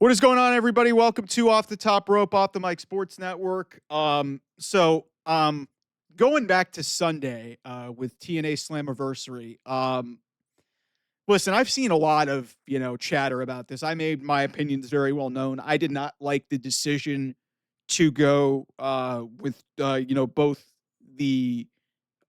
What is going on, everybody? Welcome to Off the Top Rope, Off the Mic Sports Network. Going back to Sunday with TNA Slammiversary. Listen, I've seen a lot of chatter about this. I made my opinions very well known. I did not like the decision to go with both the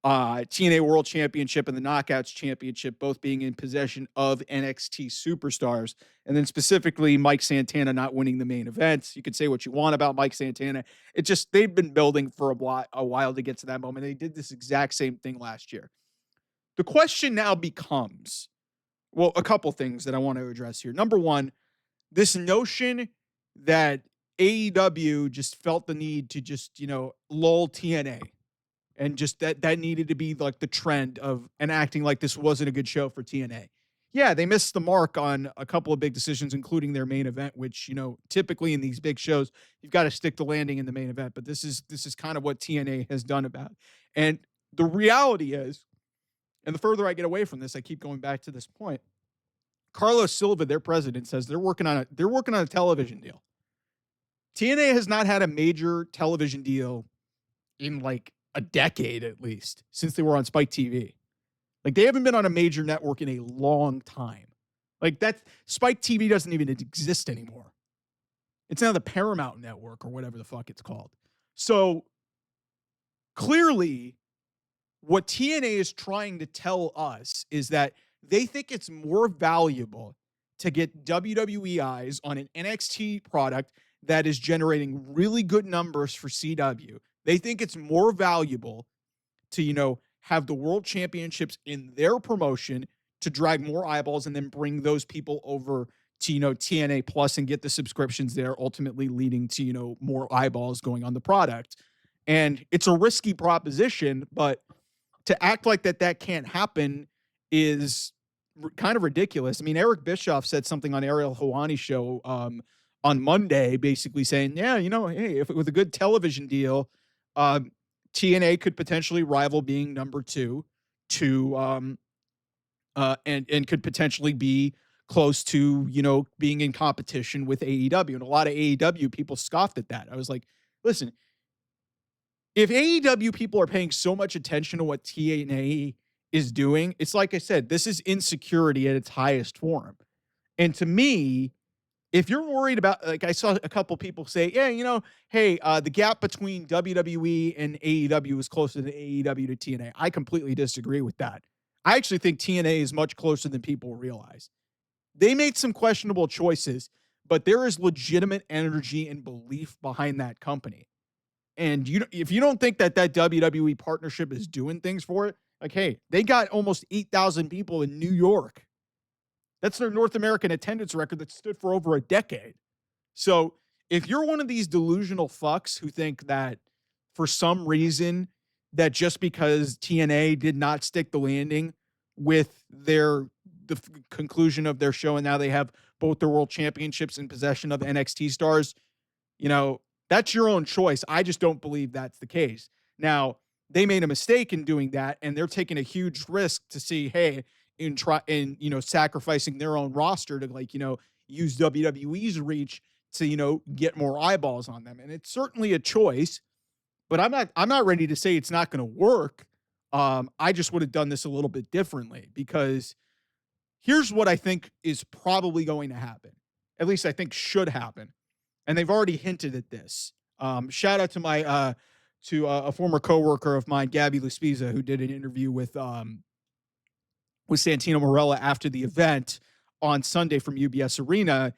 TNA World Championship and the Knockouts Championship, both being in possession of NXT superstars. And then specifically Mike Santana not winning the main events. You could say what you want about Mike Santana. It just, they've been building for a while to get to that moment. They did this exact same thing last year. The question now becomes, well, a couple things that I want to address here. Number one, this notion that AEW just felt the need to just, lull TNA. And just that needed to be like the trend of and acting like this wasn't a good show for TNA. Yeah, they missed the mark on a couple of big decisions, including their main event, which, typically in these big shows, you've got to stick the landing in the main event. But this is kind of what TNA has done about it. And the reality is, and the further I get away from this, I keep going back to this point. Carlos Silva, their president, says they're working on a television deal. TNA has not had a major television deal in like a decade at least since they were on Spike TV. Like they haven't been on a major network in a long time. Like that Spike TV doesn't even exist anymore. It's now the Paramount Network or whatever the fuck it's called. So clearly what TNA is trying to tell us is that they think it's more valuable to get WWE eyes on an NXT product that is generating really good numbers for CW. They think it's more valuable to, have the world championships in their promotion to drag more eyeballs and then bring those people over to, TNA Plus and get the subscriptions there, ultimately leading to, more eyeballs going on the product. And it's a risky proposition, but to act like that can't happen is kind of ridiculous. I mean, Eric Bischoff said something on Ariel Helwani's show on Monday, basically saying, yeah, hey, if it was a good television deal, TNA could potentially rival being number two and could potentially be close to, being in competition with AEW. And a lot of AEW people scoffed at that. I was like, listen, if AEW people are paying so much attention to what TNA is doing, it's like I said, this is insecurity at its highest form. And to me, if you're worried about, like I saw a couple people say, yeah, hey, the gap between WWE and AEW is closer than AEW to TNA. I completely disagree with that. I actually think TNA is much closer than people realize. They made some questionable choices, but there is legitimate energy and belief behind that company. And if you don't think that WWE partnership is doing things for it, like, hey, they got almost 8,000 people in New York. That's their North American attendance record that stood for over a decade. So if you're one of these delusional fucks who think that for some reason that just because TNA did not stick the landing with the conclusion of their show and now they have both their world championships in possession of NXT stars, that's your own choice. I just don't believe that's the case. Now, they made a mistake in doing that, and they're taking a huge risk to see, hey, in sacrificing their own roster to use WWE's reach to get more eyeballs on them. And it's certainly a choice, but I'm not ready to say it's not going to work. I just would have done this a little bit differently, because here's what I think is probably going to happen. At least I think should happen. And they've already hinted at this. Shout out to my a former coworker of mine, Gabby Luspiza, who did an interview with Santino Marella after the event on Sunday from UBS Arena.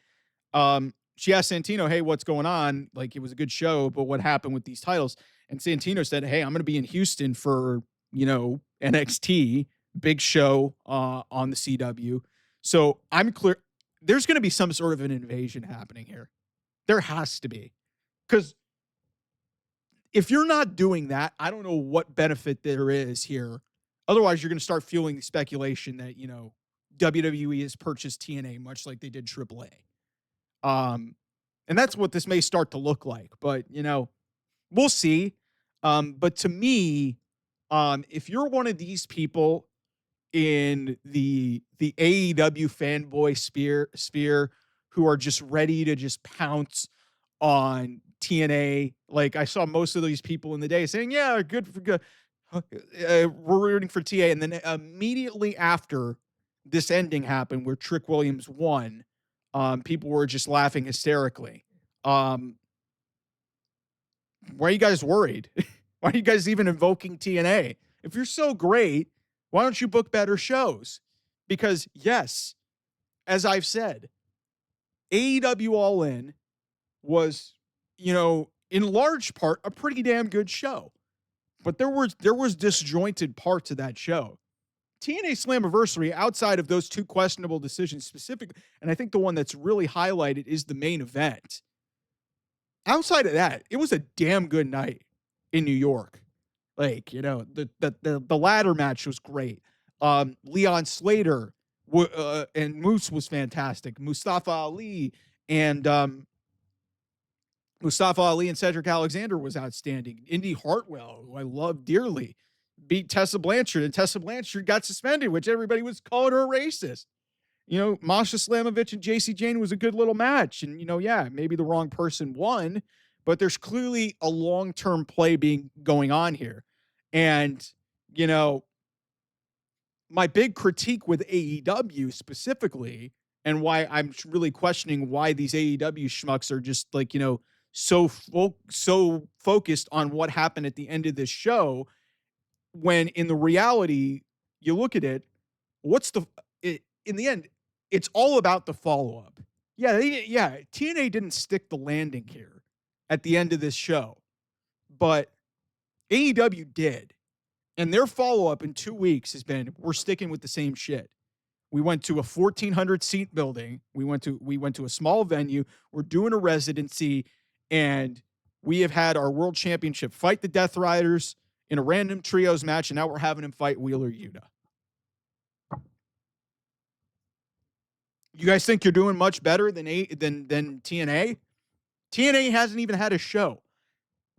She asked Santino, hey, what's going on? Like, it was a good show, but what happened with these titles? And Santino said, hey, I'm going to be in Houston for, NXT, big show on the CW. So I'm clear. There's going to be some sort of an invasion happening here. There has to be. Because if you're not doing that, I don't know what benefit there is here. Otherwise, you're going to start fueling the speculation that, WWE has purchased TNA much like they did AAA. And that's what this may start to look like. But, we'll see. But to me, if you're one of these people in the AEW fanboy sphere who are just ready to just pounce on TNA. Like I saw most of these people in the day saying, yeah, good for good. We're rooting for TA. And then immediately after this ending happened where Trick Williams won, people were just laughing hysterically. Why are you guys worried? Why are you guys even invoking TNA? If you're so great, why don't you book better shows? Because yes, as I've said, AEW All In was, in large part a pretty damn good show. But there was disjointed parts of that show. TNA Slammiversary, outside of those two questionable decisions specifically, and I think the one that's really highlighted is the main event. Outside of that, it was a damn good night in New York. Like, the ladder match was great. Leon Slater and Moose was fantastic. Mustafa Ali and Cedric Alexander was outstanding. Indy Hartwell, who I love dearly, beat Tessa Blanchard, and Tessa Blanchard got suspended, which everybody was calling her a racist. Masha Slamovich and JC Jane was a good little match. And, maybe the wrong person won, but there's clearly a long-term play going on here. And, my big critique with AEW specifically, and why I'm really questioning why these AEW schmucks are just like, so focused on what happened at the end of this show, when in the reality, you look at it, in the end, it's all about the follow-up. TNA didn't stick the landing here at the end of this show, but AEW did. And their follow-up in 2 weeks has been, we're sticking with the same shit. We went to a 1,400 seat building. We went to a small venue. We're doing a residency, and we have had our world championship fight the Death Riders in a random trios match, and now we're having him fight Wheeler Yuta. You guys think you're doing much better than TNA? TNA hasn't even had a show.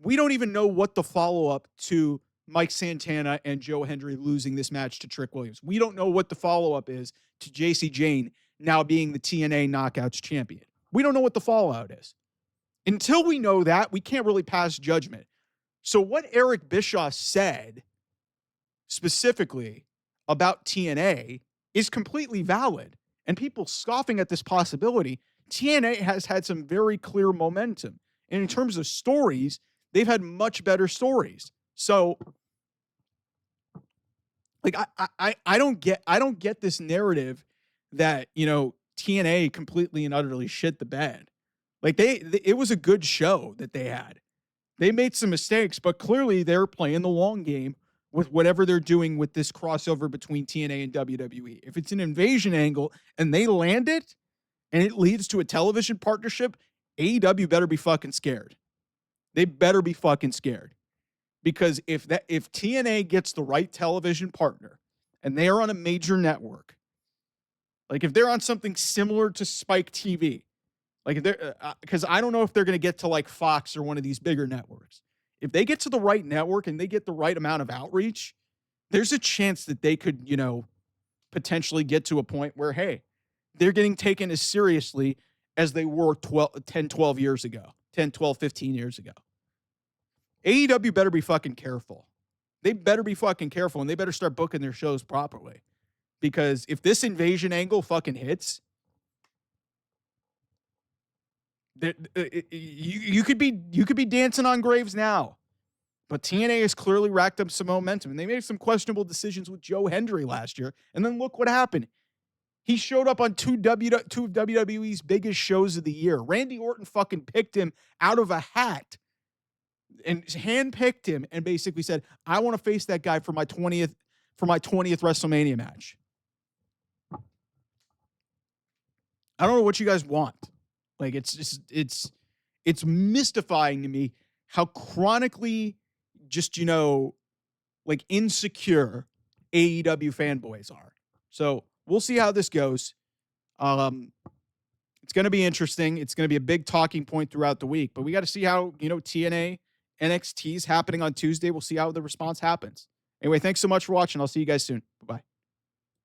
We don't even know what the follow-up to Mike Santana and Joe Hendry losing this match to Trick Williams. We don't know what the follow-up is to JC Jane now being the TNA Knockouts champion. We don't know what the fallout is. Until we know that, we can't really pass judgment. So what Eric Bischoff said specifically about TNA is completely valid. And people scoffing at this possibility, TNA has had some very clear momentum. And in terms of stories, they've had much better stories. So, like, I don't get this narrative that, TNA completely and utterly shit the bed. Like, it was a good show that they had. They made some mistakes, but clearly they're playing the long game with whatever they're doing with this crossover between TNA and WWE. If it's an invasion angle and they land it and it leads to a television partnership, AEW better be fucking scared. They better be fucking scared. Because if TNA gets the right television partner and they are on a major network, like if they're on something similar to Spike TV, like because I don't know if they're going to get to like Fox or one of these bigger networks. If they get to the right network and they get the right amount of outreach, there's a chance that they could, potentially get to a point where, hey, they're getting taken as seriously as they were 10, 12 years ago, 10, 12, 15 years ago. AEW better be fucking careful. They better be fucking careful, and they better start booking their shows properly. Because if this invasion angle fucking hits, you could be dancing on graves now. But TNA has clearly racked up some momentum, and they made some questionable decisions with Joe Hendry last year. And then look what happened. He showed up on two of WWE's biggest shows of the year. Randy Orton fucking picked him out of a hat and handpicked him and basically said, I want to face that guy for my 20th WrestleMania match. I don't know what you guys want. Like, it's mystifying to me how chronically just, like insecure AEW fanboys are. So we'll see how this goes. It's going to be interesting. It's going to be a big talking point throughout the week, but we got to see how, TNA NXT is happening on Tuesday. We'll see how the response happens. Anyway, thanks so much for watching. I'll see you guys soon. Bye-bye.